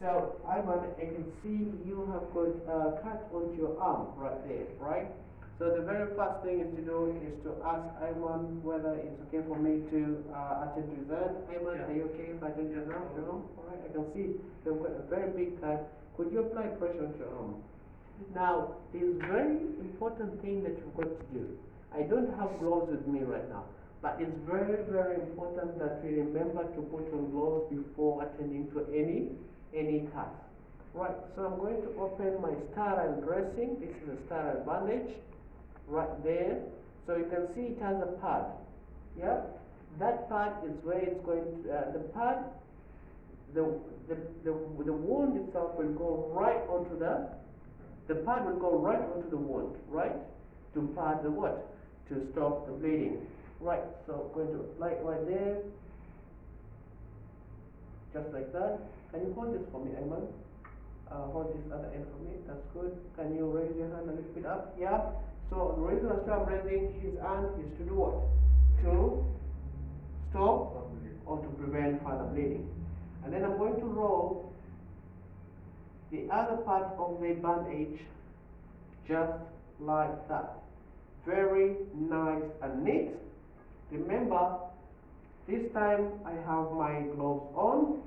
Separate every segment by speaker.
Speaker 1: So, Ivan, I can see you have got a cut onto your arm right there, right? So the very first thing is to do is to ask Ivan whether it's okay for me to attend to that. Ivan, are you okay if I attend to that? No? Alright, I can see you've got a very big cut. Could you apply pressure onto your arm? Now, there's very important thing that you've got to do. I don't have gloves with me right now, but it's very, very important that we remember to put on gloves before attending to any cut. Right, so I'm going to open my sterile dressing. This is a sterile bandage right there. So you can see it has a pad. Yeah, that pad is where it's going to, the pad, the wound itself will go right onto the pad will go right onto the wound, right? To pad the what? To stop the bleeding. Right, so I'm going to apply it right there. Just like that. Can you hold this for me, Ayman? Hold this other end for me. That's good. Can you raise your hand a little bit up? Yeah. So the reason I'm raising his hand is to do what? To stop or to prevent further bleeding. And then I'm going to roll the other part of the bandage just like that. Very nice and neat. Remember, this time I have my gloves on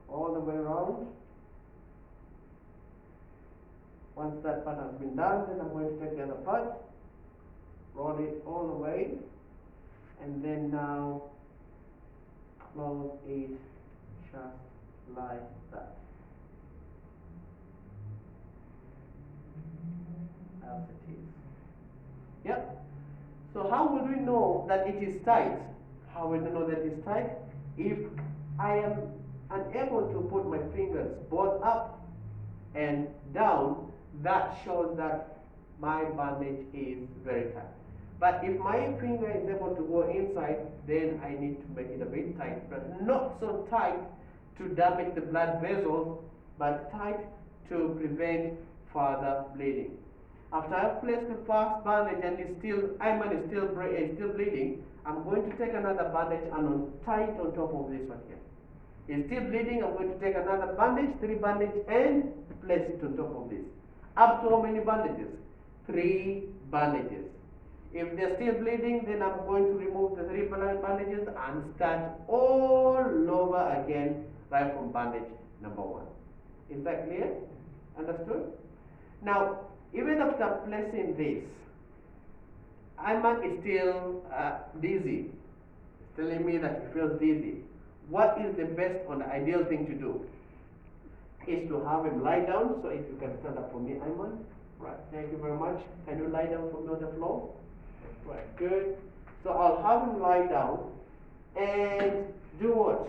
Speaker 1: all the way around. Once that part has been done, then I'm going to take the other part, roll it all the way, and then now close it just like that. As it is. Yep. So how will we know that it is tight? How will we know that it's tight? If I am unable to put my fingers both up and down, that shows that my bandage is very tight. But if my finger is able to go inside, then I need to make it a bit tight, but not so tight to damage the blood vessels, but tight to prevent further bleeding. After I've placed the first bandage and Ayman is still bleeding, I'm going to take another bandage and tie it on top of this one here. It's still bleeding, I'm going to take another bandage, 3 bandages, and place it on top of this. Up to how many bandages? 3 bandages. If they're still bleeding, then I'm going to remove the 3 bandages and start all over again, right from bandage number 1. Is that clear? Understood? Now, even after placing this, Ayman is still dizzy. He's telling me that he feels dizzy. What is the best or the ideal thing to do? Is to have him lie down. So if you can stand up for me, Ayman. Right, thank you very much. Can you lie down for me on the floor? Right, good. So I'll have him lie down and do what?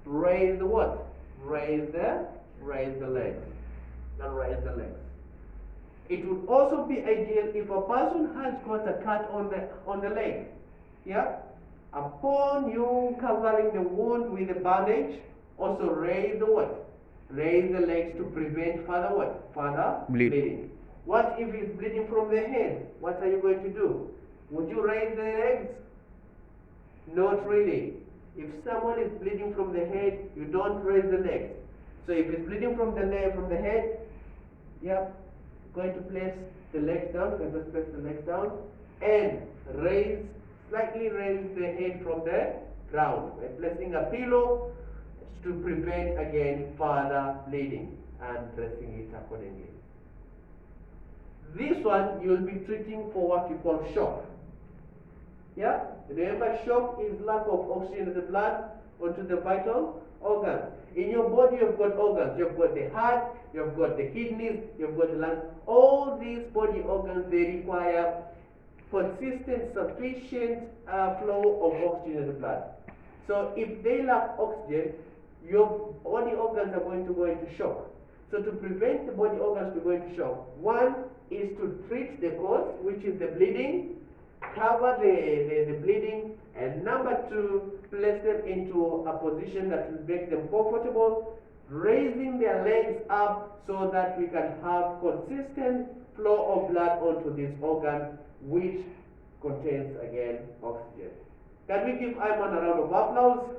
Speaker 1: Raise the what? Raise the legs. Then raise the legs. It would also be ideal if a person has got a cut on the leg. Yeah? Upon you covering the wound with a bandage, also raise the what? Raise the legs to prevent further what? Further bleeding. What if he's bleeding from the head? What are you going to do? Would you raise the legs? Not really. If someone is bleeding from the head, you don't raise the legs. So if it's bleeding from the head, yep, going to place the legs down. You can just place the legs down and slightly raise the head from the ground. We're placing a pillow to prevent again further bleeding and dressing it accordingly. This one you'll be treating for what you call shock. Yeah? Remember, shock is lack of oxygen in the blood onto the vital organs. In your body, you've got organs. You've got the heart, you've got the kidneys, you've got the lungs. All these body organs, they require consistent, sufficient flow of oxygen in the blood. So if they lack oxygen, your body organs are going to go into shock. So to prevent the body organs to go into shock, one is to treat the cause, which is the bleeding, cover the bleeding, and number 2, place them into a position that will make them comfortable, raising their legs up so that we can have consistent flow of blood onto this organ, which contains again oxygen. Can we give Ayman a round of applause?